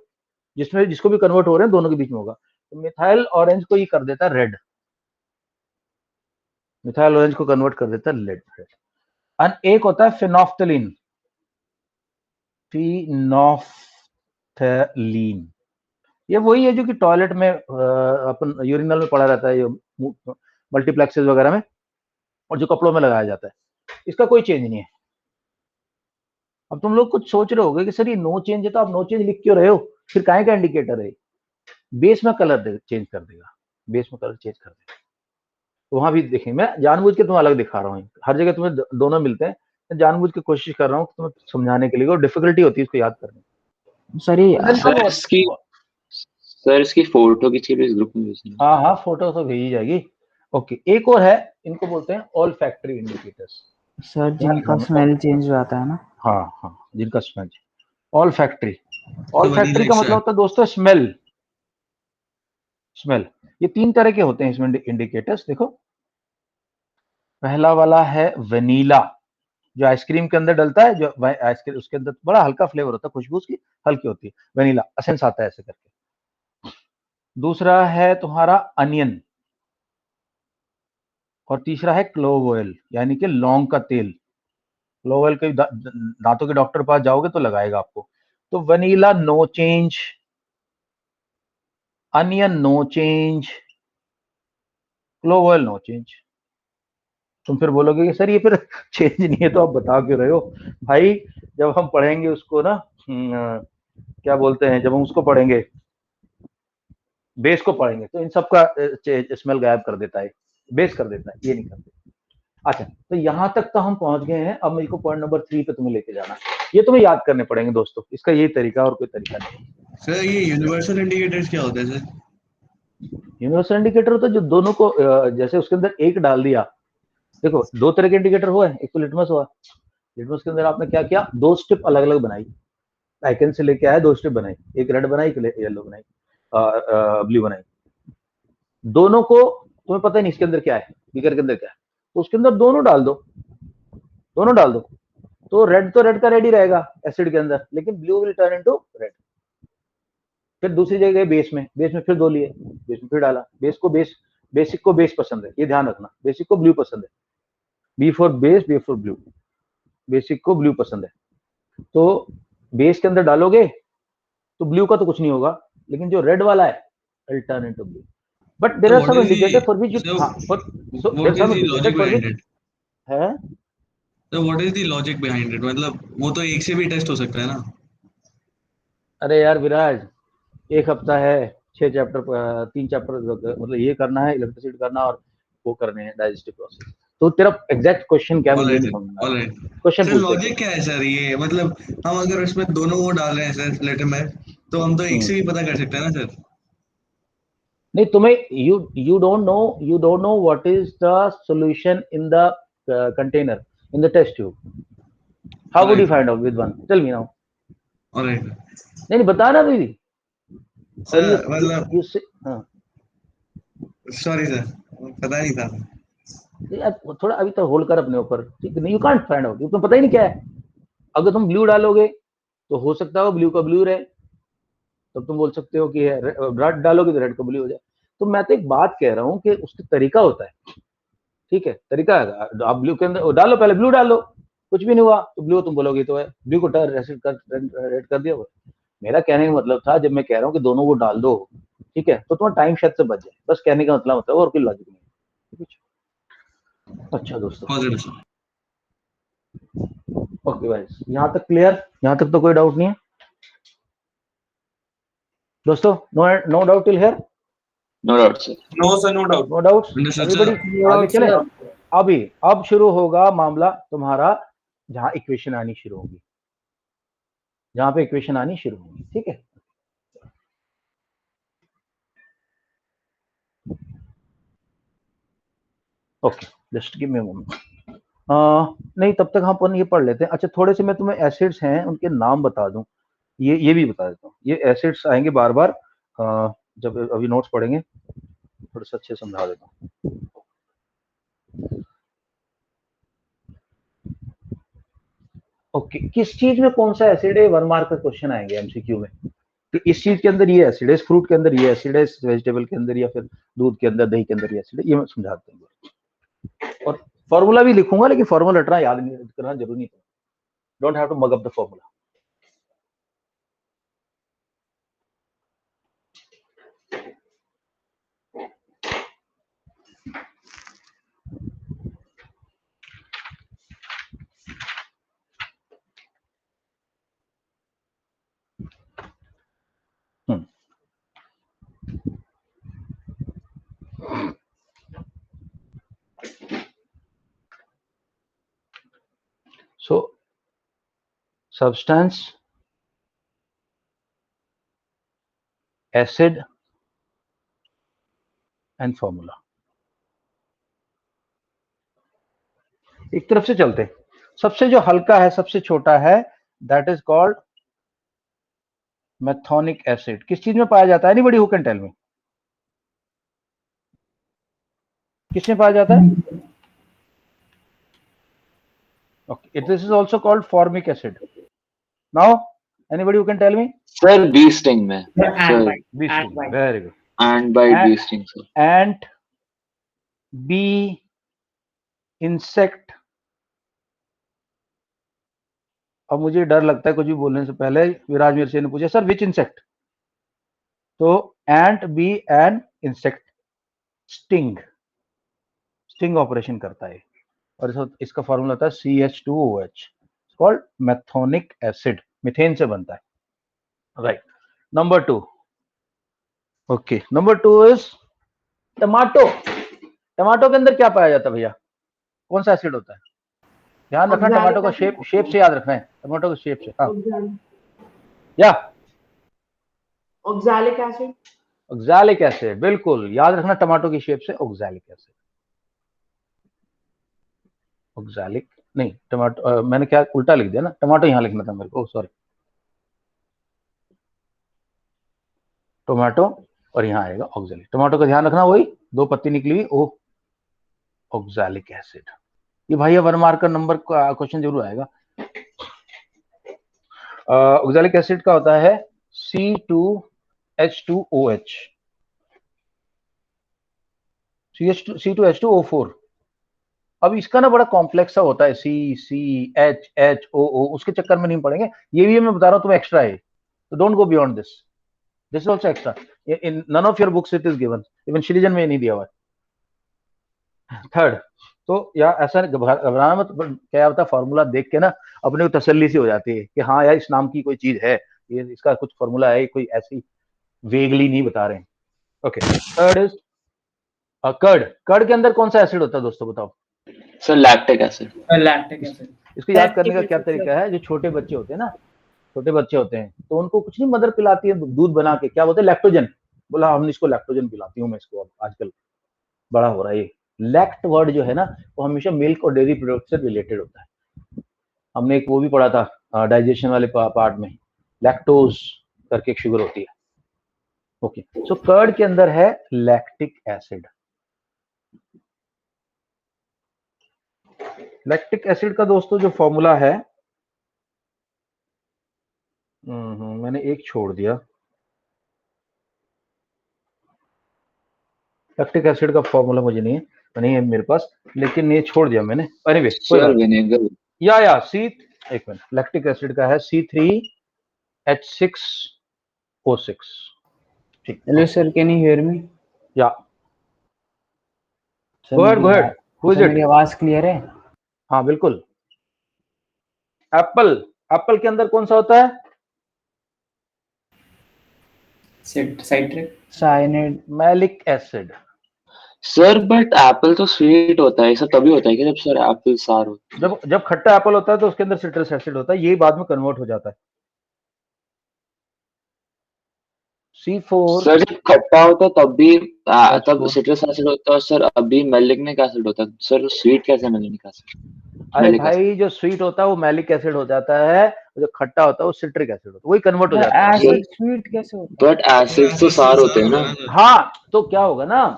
जिसमें जिसको भी कन्वर्ट हो रहे हैं दोनों के बीच में होगा। तो मिथाइल ऑरेंज को ही कर देता है रेड, मिथाइल ऑरेंज को कन्वर्ट कर देता है रेड। एंड एक होता है फिनोफ्थलीन, ये वही है जो कि टॉयलेट में अपन यूरिनल में पड़ा रहता है, ये मल्टीप्लेक्सेस वगैरह में, और जो कपड़ों में लगाया जाता है, इसका कोई चेंज नहीं है। अब तुम लोग कुछ सोच रहे होगे कि सर ये नो चेंज है तो आप नो चेंज लिख क्यों रहे हो, फिर काहे का इंडिकेटर है? बेस में कलर चेंज कर देगा, बेस में कलर चेंज कर देगा। तो वहां भी देखें, मैं जानबूझ के तुम्हें अलग दिखा रहा हूँ, हर जगह तुम्हें दोनों मिलते हैं, मैं जानबूझ के कोशिश कर रहा हूँ तुम्हें समझाने के लिए, और डिफिकल्टी होती है इसको याद करने में। सर ये सर इसकी फोटो की चाहिए इस ग्रुप में भेजना। हाँ हाँ, फोटो तो भेजी जाएगी। ओके, एक और है, इनको बोलते हैं ऑल फैक्ट्री इंडिकेटर्स। सर जिनका स्मेल चेंज हो जाता है ना। हाँ हाँ, जिनका smell, all factory. All So factory vanilla का मतलब extract. होता है दोस्तों स्मेल। स्मेल, ये 3 तरह के होते हैं इसमें इंडिकेटर्स। देखो, पहला वाला है वनीला, जो आइसक्रीम के अंदर डलता है, जो आइसक्रीम उसके अंदर बड़ा हल्का फ्लेवर होता है, खुशबू उसकी हल्की होती है, वनीला एसेंस आता है ऐसे करके। दूसरा है तुम्हारा अनियन, और तीसरा है क्लोव ऑयल, यानी कि लौंग का तेल। क्लोव ऑयल के दांतों के डॉक्टर पास जाओगे तो लगाएगा आपको। तो vanilla no change, onion no change, clove oil no change. तुम फिर बोलोगे कि सर ये फिर चेंज नहीं है, तो आप बता क्यों रहे हो भाई? जब हम पढ़ेंगे उसको ना, क्या बोलते हैं, जब हम उसको पढ़ेंगे, बेस को पढ़ेंगे, तो इन सब का स्मेल गायब कर देता है, बेस कर देता है, ये नहीं करते। अच्छा, तो यहाँ तक तो हम पहुंच गए हैं। अब मेरे को पॉइंट नंबर 3 पे तुम्हें लेके जाना, ये तुम्हें याद करने पड़ेंगे दोस्तों, इसका यही तरीका, और कोई तरीका नहीं। सर ये यूनिवर्सल इंडिकेटर्स क्या होता है सर? यूनिवर्सल इंडिकेटर होता है जो दोनों को, जैसे उसके अंदर एक डाल दिया। देखो, 2 तरह के इंडिकेटर हुए, एक तो लिटमस हुआ। लिटमस के अंदर आपने क्या किया, 2 स्ट्रिप अलग अलग बनाई, आइकन से लेके आया, 2 स्ट्रिप बनाई, एक रेड बनाई, एक येलो बनाई, ब्लू बनाई। दोनों को तुम्हें पता ही नहीं इसके अंदर क्या है, बीकर के अंदर क्या है, तो उसके अंदर दोनों डाल दो, दोनों डाल दो, तो रेड का रेड ही रहेगा एसिड के अंदर, लेकिन blue will turn into red. फिर दूसरी जगह गए बेस में फिर 2 लिए, बेस में फिर डाला, बेसिक को बेस पसंद है, ये ध्यान रखना, बेसिक को ब्लू पसंद है, B for base, B for blue, basic को ब्लू पसंद है। तो बेस के अंदर डालोगे तो ब्लू का तो कुछ नहीं होगा, लेकिन जो रेड वाला है will turn into blue. But there So are what some is indicator the for which so there what are is some the indicator logic for behind which it? है। So what is the logic behind it? मतलब वो तो एक से भी टेस्ट हो सकता है ना? अरे यार विराज, एक हफ्ता है, 6 चैप्टर, 3 चैप्टर, मतलब ये करना है, इलेक्ट्रिसिटी करना, और वो करने हैं डाइजेस्टिव प्रोसेस। तो तेरा एग्जैक्ट क्वेश्चन क्या है मुझे नहीं समझ आ All रहा, right. क्वेश्चन सर पूछ ले लॉजिक क्या है सर? ये मतलब हम अगर उसमें दोनों वो डाल रहे हैं सर लेटर में, तो हम तो एक से भी पता कर सकते हैं ना सर? नहीं, तुम्हें you don't know what is the solution in the container, in the test tube. How would you find out with one, tell me now. All right. नहीं बता ना दीदी। और सर मतलब यू से, हाँ सॉरी सर, पता नहीं था। यार, थोड़ा अभी तो होल्ड कर अपने ऊपर, ठीक है? यू कांट फाइंड आउट, तुम्हें पता ही नहीं क्या है। अगर तुम ब्लू डालोगे तो हो सकता है ब्लू का ब्लू रहे, तब तुम बोल सकते हो कि रेड डालोगे तो रेड का ब्लू हो जाए। तो मैं तो एक बात कह रहा हूँ कि उसका तरीका होता है, ठीक है? तरीका है, आप ब्लू के अंदर डालो, पहले ब्लू डालो, कुछ भी नहीं हुआ तो ब्लू तुम बोलोगे तो है, ब्लू को रेड कर दिया। मेरा कहने का मतलब था, जब मैं कह रहा हूँ कि दोनों को डाल दो, ठीक है, तो तुम्हारा टाइम शायद से बच जाए, बस कहने का मतलब होता है, और कोई लॉजिक नहीं है। अच्छा दोस्तों, पॉजिटिव सर। ओके भाई, यहाँ तक क्लियर? यहाँ तक तो कोई डाउट नहीं है दोस्तों? No doubt till here? No doubt sir. No sir, no doubt. No doubt Understood, everybody? sir. आगे चले। अभी अब शुरू होगा मामला तुम्हारा, जहां इक्वेशन आनी शुरू होगी, जहां पे इक्वेशन आनी शुरू होगी, ठीक है? Okay, just give me a moment. नहीं, तब तक हम अपन ये पढ़ लेते हैं। अच्छा, थोड़े से मैं तुम्हें एसिड्स हैं उनके नाम बता दूं, ये भी बता देता हूँ। ये एसिड्स आएंगे बार बार, जब अभी नोट्स पढ़ेंगे, थोड़ा सा अच्छे समझा देता हूँ। ओके, किस चीज में कौन सा एसिड है, 1 मार्क का क्वेश्चन आएंगे एमसीक्यू में। तो इस चीज के अंदर ये एसिड है, इस फ्रूट के अंदर ये एसिड है, इस वेजिटेबल के अंदर, या फिर दूध के अंदर, दही के अंदर ये एसिड है, ये मैं समझाता हूँ। और फॉर्मूला भी लिखूंगा, लेकिन फॉर्मूला रटना याद नहीं करना जरूरी नहीं, don't have to mug up the formula. substance, acid and formula। एक तरफ से चलते हैं, सबसे जो हल्का है, सबसे छोटा है, that is called methanoic acid. किस चीज में पाया जाता है? Anybody who can tell me, किसमें पाया जाता है? Okay, this is also called formic acid. Now anybody who can tell me? Sir bee sting में। And bite, bee sting, very good. And bite bee sting sir. Ant, bee, insect. अब मुझे डर लगता है कुछ भी बोलने से पहले, विराज मेरे से ने पूछा सर विच इंसेक्ट, तो ant, bee and insect sting, sting operation करता है, और इसका फॉर्मूला होता है CH2OH, called methanoic acid, methane से बनता है, right. Number 2, okay, number 2 is tomato. Tomato के अंदर क्या पाया जाता है भैया? कौन सा एसिड होता है? ध्यान रखना, टमाटो का शेप से याद रखना है, टमाटो का शेप से। हाँ, या ऑक्सैलिक एसिड। ऑक्सैलिक एसिड, बिल्कुल याद रखना, टमाटो की शेप से ऑक्सैलिक एसिड। ऑक्सैलिक नहीं, टमाटो मैंने क्या उल्टा लिख दिया ना, टमाटो यहां लिखना था मेरे को, सॉरी, टोमेटो और यहां आएगा ऑक्सैलिक। टमाटो का ध्यान रखना, वही 2 पत्ती निकली हुई, ओ ऑक्सैलिक एसिड। ये भाई 1 मार्क का नंबर का क्वेश्चन जरूर आएगा। ऑक्सैलिक एसिड का होता है C2H2OH, C2H2O4। अब इसका ना बड़ा कॉम्प्लेक्स सा होता है, CCHHOO, उसके चक्कर में नहीं पड़ेंगे, ये भी मैं बता रहा हूं तुम्हें एक्स्ट्रा है, तो don't go beyond this, this is also extra, in none of your books it is given, even Srijan में नहीं दिया हुआ है। थर्ड, तो या ऐसा घबराना मत, क्या होता है फॉर्मूला देख के ना अपने को तसल्ली सी हो जाती है कि हाँ यार इस नाम की कोई चीज है, ये इसका कुछ फॉर्मूला है, कोई ऐसी वेगली नहीं बता रहे हैं। Okay, third is curd. Curd के अंदर कौन सा एसिड होता है दोस्तों, बताओ? Sir lactic acid. Lactic acid. इसको याद करने का क्या तरीका है? जो छोटे बच्चे होते हैं ना, छोटे बच्चे होते हैं तो उनको कुछ नहीं, मदर पिलाती है दूध बना के, क्या बोलते हैं? लैक्टोजन। बोला हमने इसको लैक्टोजन पिलाती हूँ मैं इसको, अब आजकल बड़ा हो रहा है ये लैक्ट वर्ड जो है ना, वो हमेशा मिल्क और डेयरी प्रोडक्ट से रिलेटेड होता है। हमने एक वो भी पढ़ा था डाइजेशन वाले पार्ट में, लैक्टोज करके एक शुगर होती है। ओके, सो कर्ड के अंदर है लैक्टिक एसिड। लैक्टिक एसिड का दोस्तों जो फॉर्मूला है, मैंने एक छोड़ दिया, लैक्टिक एसिड का फॉर्मूला मुझे नहीं है मेरे पास, लेकिन ये छोड़ दिया मैंने। Anyway sir vinegar. या सी, एक मिनट, लैक्टिक एसिड का है C3H6O6। ठीक, hello sir, can you hear me? Yeah sir go ahead, who is मेरी इट? आवाज क्लियर है? हाँ बिल्कुल। एप्पल, एप्पल के अंदर कौन सा होता है? Citric. Cyanide. Malic acid. Sir but Apple तो स्वीट होता है, ऐसा तभी होता है कि जब सर एप्पल सार होता है। जब खट्टा एप्पल होता है तो उसके अंदर सिट्रस एसिड होता है, ये बाद में कन्वर्ट हो जाता है। C4, सर जब खट्टा होता है तब भी तब सिट्रस एसिड होता है सर, अभी मैलिग्निक एसिड होता है सर, स्वीट कैसे मैलिग्निक एसिड? अरे भाई जो स्वीट होता है वो मैलिक एसिड हो जाता है, जो खट्टा होता है वो सिट्रिक एसिड होता है, वही कन्वर्ट हो जाता है। एसिड स्वीट कैसे होता बट एसिड तो सार होते हैं ना। हाँ, तो क्या होगा ना,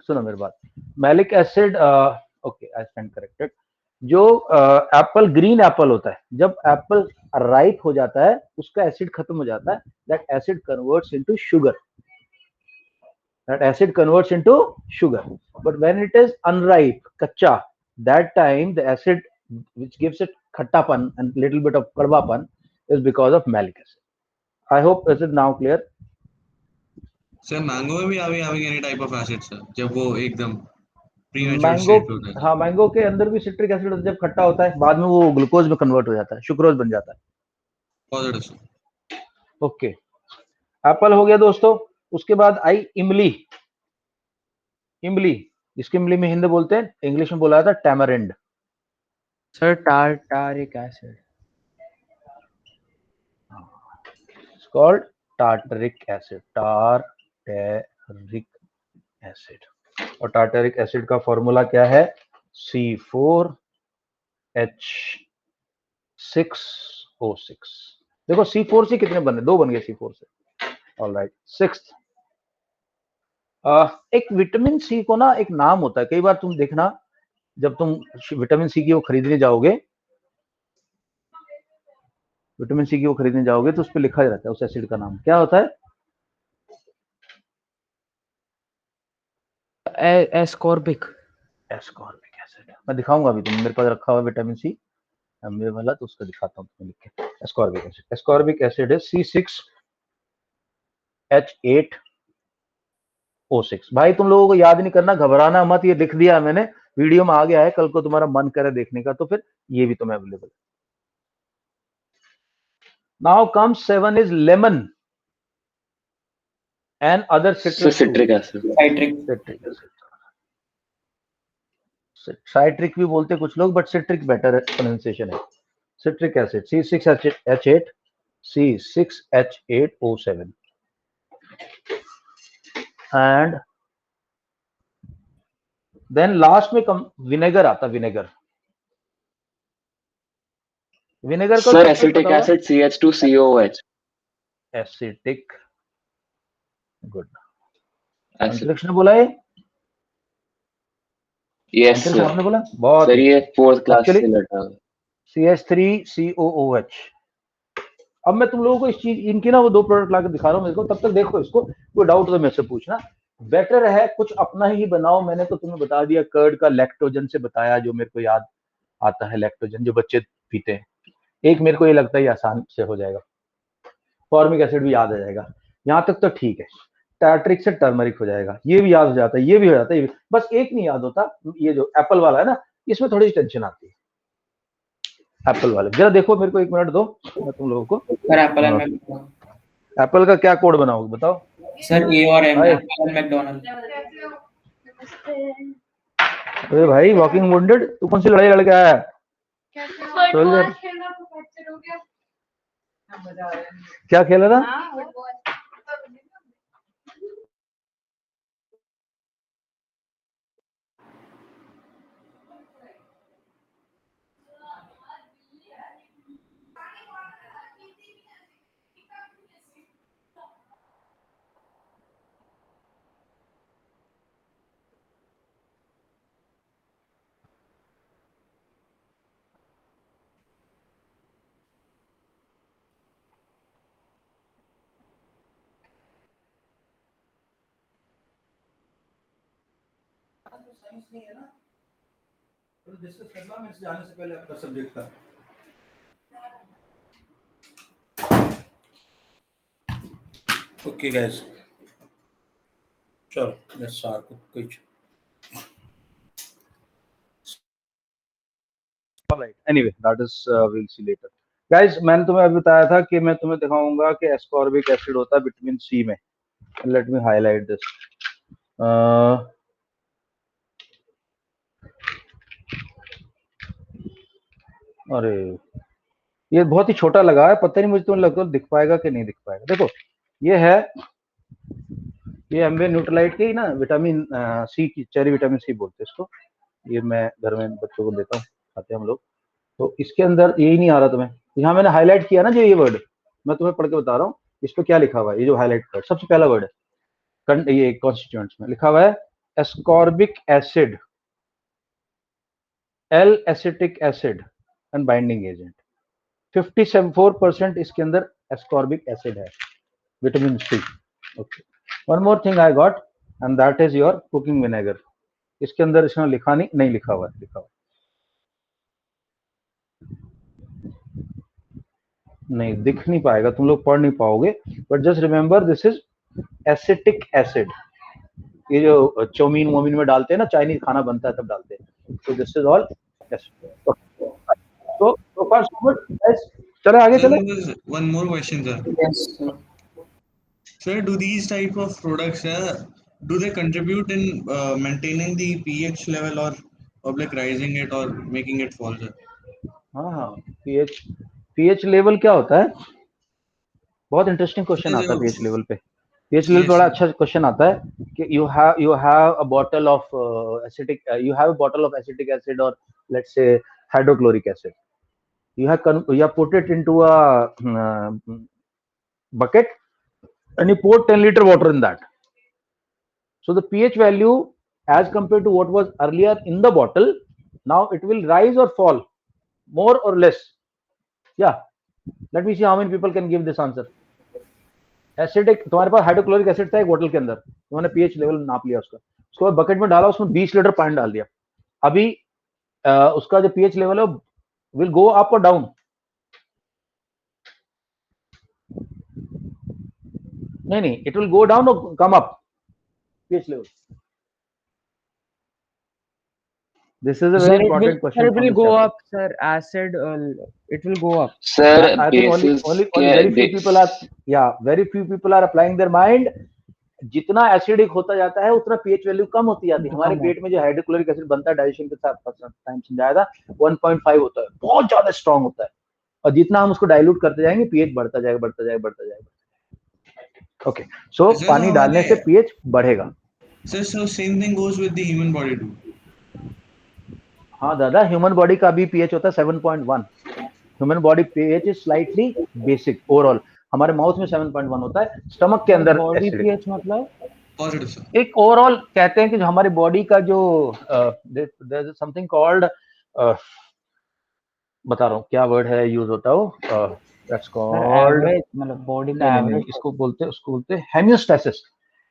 सुनो मेरी बात, malic acid, okay I stand corrected. जो एप्पल, ग्रीन एप्पल होता है, जब एप्पल राइप हो जाता है उसका एसिड खत्म हो जाता है, that acid converts into sugar, that acid converts into sugar, but when it is unripe, kacha, that time the acid which gives it khattapan and little bit of kadwapan is because of malic acid. I hope is it now clear? Sir mango में भी having any type of acid sir, जब वो एकदम premature मैंगो, state पे होता है। हाँ मैंगो के अंदर भी सिट्रिक एसिड होता है, जब खट्टा होता है बाद में वो ग्लूकोज में कन्वर्ट हो जाता है, सुक्रोज बन जाता है। Positive sir। ओके, एप्पल हो गया दोस्तों। उसके बाद आई इमली। इमली, जिसके इमली में हिंदी बोलते हैं, इंग्लिश में बोला जाता है tamarind. Sir tartaric acid. called tartaric acid. Tartaric acid. और tartaric acid का फॉर्मूला क्या है? C4H6O6. देखो C4 से कितने बने? 2 बन गए C4 से. All right. सिक्स्थ, एक विटामिन सी को ना एक नाम होता है. कई बार तुम देखना, जब तुम विटामिन सी की वो खरीदने जाओगे, विटामिन सी की वो खरीदने जाओगे तो उस पर लिखा रहता है उस एसिड का नाम. क्या होता है? एस्कॉर्बिक. Ascorbic acid. मैं दिखाऊंगा अभी, तुम मेरे पास रखा हुआ विटामिन सी एमवे वाला, तो उसका दिखाता हूँ तुम्हें लिख के. Ascorbic acid. एस्कॉर्बिक एसिड है C6H8O6. भाई तुम लोगों को याद नहीं करना, घबराना मत, ये लिख दिया मैंने, वीडियो में आ गया है. कल को तुम्हारा मन करे देखने का तो फिर ये भी तुम्हें अवेलेबल है. Now comes 7 is lemon and other citric acid. Citric. Citric भी बोलते कुछ लोग, बट सिट्रिक बेटर प्रोनाउंसिएशन है. Citric acid C6H8O7 and then last में विनेगर आता. विनेगर का sir acetic acid CH2COOH. Acetic. Good. Acid. अंतरिक्ष ने बोला है. यस अंतरिक्ष सर. आपने बोला. बहुत सर ये 4th क्लास Actually- से लटा है. CH3COOH. अब मैं तुम लोगों को इस चीज, इनकी ना वो 2 प्रोडक्ट लाकर दिखा रहा हूँ मेरे को. तब तक देखो इसको, कोई डाउट तो मेरे से पूछना. बेटर है कुछ अपना ही बनाओ. मैंने तो तुम्हें बता दिया, कर्ड का लैक्टोजन से बताया, जो मेरे को याद आता है. लैक्टोजन जो बच्चे पीते हैं. एक मेरे को ये लगता है आसान से हो जाएगा. फॉर्मिक एसिड भी याद आ जाएगा. यहाँ तक तो ठीक है. टार्टरिक से टर्मरिक हो जाएगा. ये भी याद हो जाता है, ये भी हो जाता है, ये भी. बस एक नहीं याद होता, ये जो एप्पल वाला है ना, इसमें थोड़ी सी टेंशन आती है. एप्पल वाले जरा देखो मेरे को, 1 मिनट दो, मैं तुम लोगों को. सर एप्पल एंड एप्पल का क्या कोड बनाओगे बताओ. सर ए और एम. भाई. Apple and McDonald. अरे भाई, वॉकिंग वुंडेड, तू कौन सी लड़ाई लड़ के आया है? सोल्जर. क्या खेला था? डिस्कस करना मैं जाने से पहले आपका सब्जेक्ट का. ओके गाइस, चलो लेट्स स्टार्ट कुछ. Alright, anyway that is will see later. Guys, मैंने तुम्हें अभी बताया था कि मैं तुम्हें दिखाऊंगा कि एस्कॉर्बिक एसिड होता है विटामिन सी में. Let me highlight this. अरे ये बहुत ही छोटा लगा है, पता नहीं मुझे, तुम्हें लगता है दिख पाएगा कि नहीं दिख पाएगा. देखो ये है, ये एम्बे न्यूट्रलाइट के ही ना विटामिन सी की, चेरी विटामिन सी बोलते हैं इसको. ये मैं घर में बच्चों को देता हूँ, खाते हैं हम लोग. तो इसके अंदर यही नहीं आ रहा तुम्हें. यहाँ मैंने हाईलाइट किया ना जो ये वर्ड, मैं तुम्हें पढ़ के बता रहा हूँ. इस पे क्या लिखा हुआ है, ये जो हाईलाइट का सबसे पहला वर्ड है, ये कॉन्स्टिट्यूएंट्स में लिखा हुआ है ascorbic acid, L acetic acid and binding agent. 54% इसके अंदर एस्कॉर्बिक एसिड है, vitamin C. Okay, one more thing I got and that is your cooking vinegar. इसके अंदर इसमें लिखा नहीं लिखा हुआ है, लिखा हुआ नहीं, दिख नहीं पाएगा, तुम लोग पढ़ नहीं पाओगे. But just remember this is acetic acid. ये जो चौमीन वोमीन में डालते हैं ना, चाइनीज खाना बनता है तब डालते हैं. तो this is all acid. So far so good. चले आगे चले. One more question, sir. Yes, sir. Sir, do these type of products, do they contribute in maintaining the pH level or like rising it or making it fall, sir? हाँ, pH लेवल क्या होता है? बहुत इंटरेस्टिंग क्वेश्चन आता है पीएच लेवल पे। पीएच लेवल Yes, बड़ा sir. अच्छा क्वेश्चन आता है कि you have a bottle of acetic acid or let's say hydrochloric acid. You have put it into a bucket and you pour 10 liter water in that. So the pH value as compared to what was earlier in the bottle, now it will rise or fall, more or less. Yeah, let me see how many people can give this answer. Acidic, तुम्हारे पास हाइड्रोक्लोरिक एसिड था एक बोतल के अंदर, तुमने पीएच लेवल नाप लिया उसको बकेट में डाला, उसमें 20 लीटर पानी डाल दिया। अभी उसका जो पीएच लेवल है विल गो अप और डाउन? नहीं, इट विल गो डाउन और come up pH level. This is a very important question. It will go up, sir. Acid, it will go up. Sir, I think only very few people are, very few people are applying their mind. जितना एसिडिक होता जाता है उतना पीएच वैल्यू कम होती जाती है। हमारे पेट में जो हाइड्रोक्लोरिक एसिड बनता है डाइजेशन के साथ टाइम समझाया था 1.5 होता है, बहुत ज्यादा स्ट्रांग होता है, और जितना हम उसको डाइल्यूट करते जाएंगे पीएच बढ़ता जाएगा। ओके, सो पानी डालने से पीएच बढ़ेगा। Sir, so same thing goes with the human body too. हाँ दादा, ह्यूमन बॉडी का भी पीएच होता है 7.1। Human body pH is slightly basic overall. हमारे माउथ में 7.1 होता है, स्टमक के अंदर बॉडी पीएच मतलब Positive, sir. एक ओवरऑल कहते हैं कि जो हमारी बॉडी का जो देयर इज समथिंग कॉल्ड, बता रहा हूँ क्या वर्ड है यूज होता है वो, दैट्स कॉल्ड एवरेज, मतलब बॉडी का एवरेज। उसको बोलते हैं हेमियोस्टेसिस।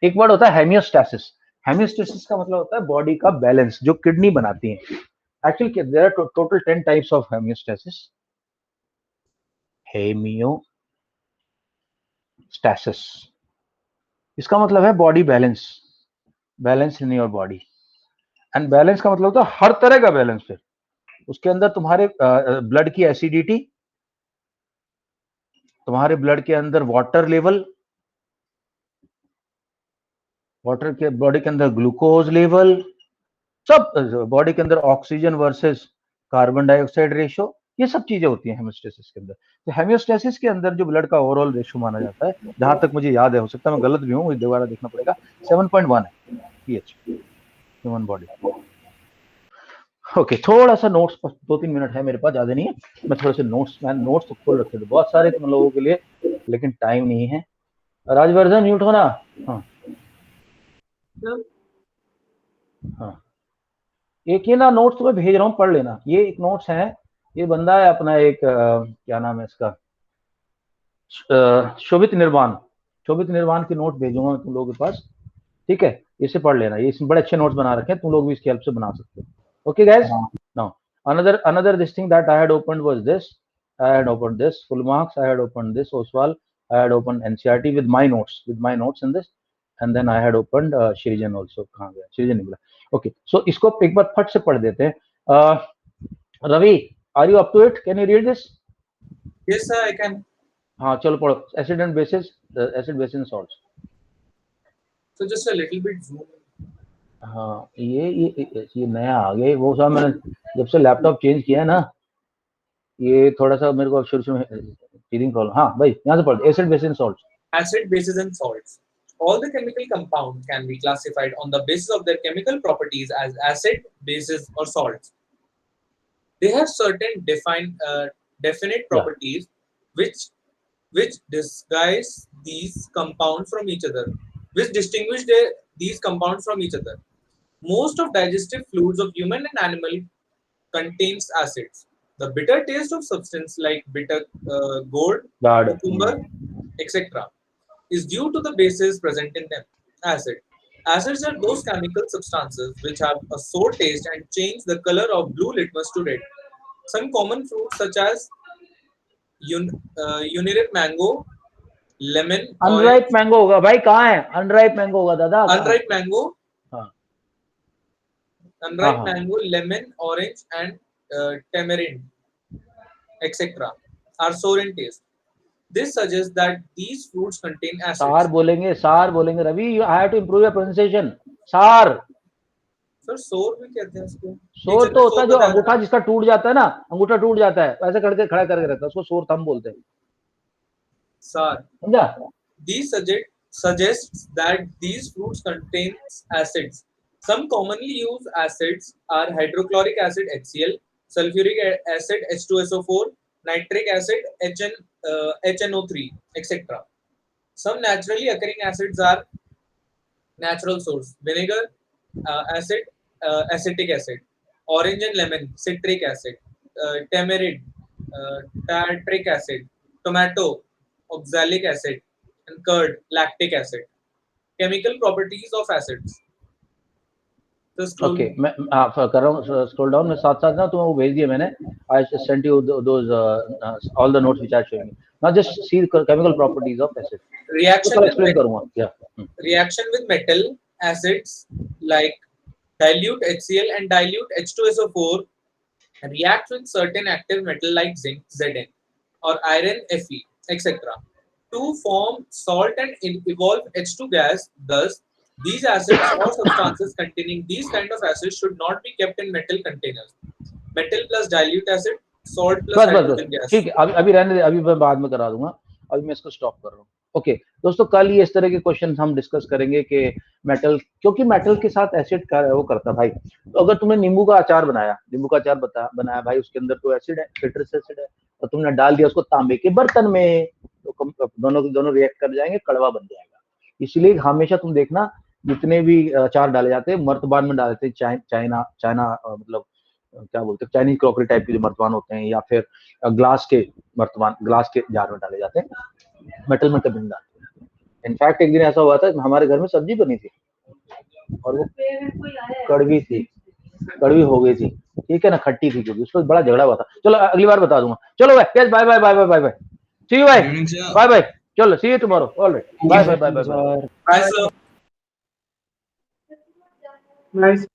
एक वर्ड होता है हेमियोस्टेसिस। हेमियोस्टेसिस का मतलब होता है बॉडी का बैलेंस, जो किडनी बनाती है। Actually there are total 10 types of homeostasis. Homeostasis इसका मतलब है body balance, balance in your body. And balance का मतलब होता है हर तरह का बैलेंस। फिर उसके अंदर तुम्हारे ब्लड की एसिडिटी, तुम्हारे ब्लड के अंदर वाटर लेवल, वाटर के बॉडी के अंदर ग्लूकोज लेवल, सब बॉडी के अंदर oxygen versus carbon dioxide ratio, ये सब चीजें होती हैं हेमियोस्टेसिस के अंदर। तो हेमियोस्टेसिस के अंदर जो ब्लड का ओवरऑल रेशो माना जाता है, जहां तक मुझे याद है, हो सकता है मैं गलत भी हूँ, दोबारा देखना पड़ेगा, 7.1 है पीएच ह्यूमन बॉडी। ओके, थोड़ा सा नोट्स, 2-3 मिनट है मेरे पास, ज्यादा नहीं है। मैं थोड़े से नोट्स तो खोल रखे थे बहुत सारे तुम लोगों के लिए, लेकिन टाइम नहीं है। राजवर्धन म्यूट होना। हाँ, एक ये ना नोट्स तुम्हें भेज रहा हूँ, पढ़ लेना। ये एक नोट्स है, ये बंदा है अपना एक क्या नाम है इसका, शोभित निर्वाण की नोट भेजूंगा तुम लोगों के पास, ठीक है? इसे पढ़ लेना, ये इसमें बड़े अच्छे नोट्स बना रखे हैं, तुम लोग भी इसकी हेल्प से बना सकते हो। Okay guys, now another this thing that I had opened was this. I had opened this full marks, I had opened this Oswal, I had opened NCERT with my notes in this, and then I had opened Shrijan also. कहाँ गया Shrijan? निकला। Okay, so इसको एक बार फट से पढ़ देते हैं। Ravi, are you up to it? Can you read this? Yes sir, I can. हाँ चलो पढ़ो। Acid and bases, acid, base and salts. So just a little bit zoom. हाँ, ये नया आ गया, वो सब मैंने जब से लैपटॉप चेंज किया है ना, ये थोड़ा सा मेरे को शुरू में टीचिंग प्रॉब्लम। हाँ भाई, यहाँ से पढ़। Acid, base and salts. Acid, bases and salts. All the chemical compounds can be classified on the basis of their chemical properties as acid, bases or salts. They have certain definite properties which disguise these compounds from each other, which distinguish these compounds from each other. Most of digestive fluids of human and animal contains acids. The bitter taste of substance like bitter gourd, cucumber, etc. is due to the bases present in them. Acids are those chemical substances which have a sour taste and change the color of blue litmus to red. Some common fruits such as unripe mango, lemon, unripe mango होगा भाई, कहाँ है अनराइप मैंगो? होगा दादा, unripe mango, हाँ, mango, lemon, orange and tamarind, etc. are sour in taste. This suggests that these fruits contain acids. Sour बोलेंगे Ravi, you have to improve your pronunciation. Sour sir, sour भी कहते हैं इसको। सोर तो होता है जो अंगूठा जिसका टूट जाता है ना, अंगूठा टूट जाता है, ऐसे करके खड़ा करके रखता है, उसको सोर थंब बोलते हैं। Sir, समझा? these suggests that these fruits contains acids. Some commonly used acids are hydrochloric acid HCl, sulfuric acid H2SO4, nitric acid HNO3, etc. Some naturally occurring acids are natural source: vinegar, acid, acetic acid; orange and lemon, citric acid; tamarind, tartaric acid; tomato, oxalic acid; and curd, lactic acid. Chemical properties of acids. So scroll. Okay, मैं कर रहा हूँ स्क्रॉल डाउन में, साथ साथ ना तुम्हें वो भेज दिए मैंने. I sent you those all the notes which I showing. Now just see chemical properties of acid. Reaction तो with एक्सप्लेन करूंगा. या reaction with metal acids like dilute HCl and dilute H2SO4 react with certain active metal like zinc Zn or iron Fe, etc. to form salt and evolve H2 gas. Thus, these acids or substances containing these kind of acids should not be kept in metal containers. Metal plus dilute acid, salt plus बस hydrogen gas. ठीक है, अभी रहने दे, अभी मैं बाद में करा दूंगा. अभी मैं इसको स्टॉप कर रहा हूँ. ओके दोस्तों, कल ही इस तरह के क्वेश्चन हम डिस्कस करेंगे कि मेटल, क्योंकि मेटल के साथ एसिड का वो करता भाई. तो अगर तुमने नींबू का अचार बनाया, बनाया भाई, उसके अंदर तो एसिड है, सिट्रस एसिड है, और तुमने डाल दिया उसको तांबे के बर्तन में, तो दोनों रिएक्ट कर जाएंगे, कड़वा बन जाएगा. इसलिए हमेशा तुम देखना, जितने भी अचार डाले जाते हैं मर्तबान में डालते हैं. चाइना मतलब क्या बोलते हैं, चाइनीज क्रॉकरी टाइप के जो मर्तबान होते हैं, या फिर ग्लास के जार में डाले जाते हैं, मेटल में कभी नहीं डालते. इनफैक्ट एक दिन ऐसा हुआ था, हमारे घर में सब्जी बनी थी और वो कड़वी हो गई थी. ठीक है ना, खट्टी थी, क्योंकि उस पर बड़ा झगड़ा हुआ था. चलो अगली बार बता दूंगा. चलो भाई, bye bye bye bye bye bye, see you bye bye bye. चलो see you tomorrow. Alright, bye bye bye bye. Bye, sir. Nice.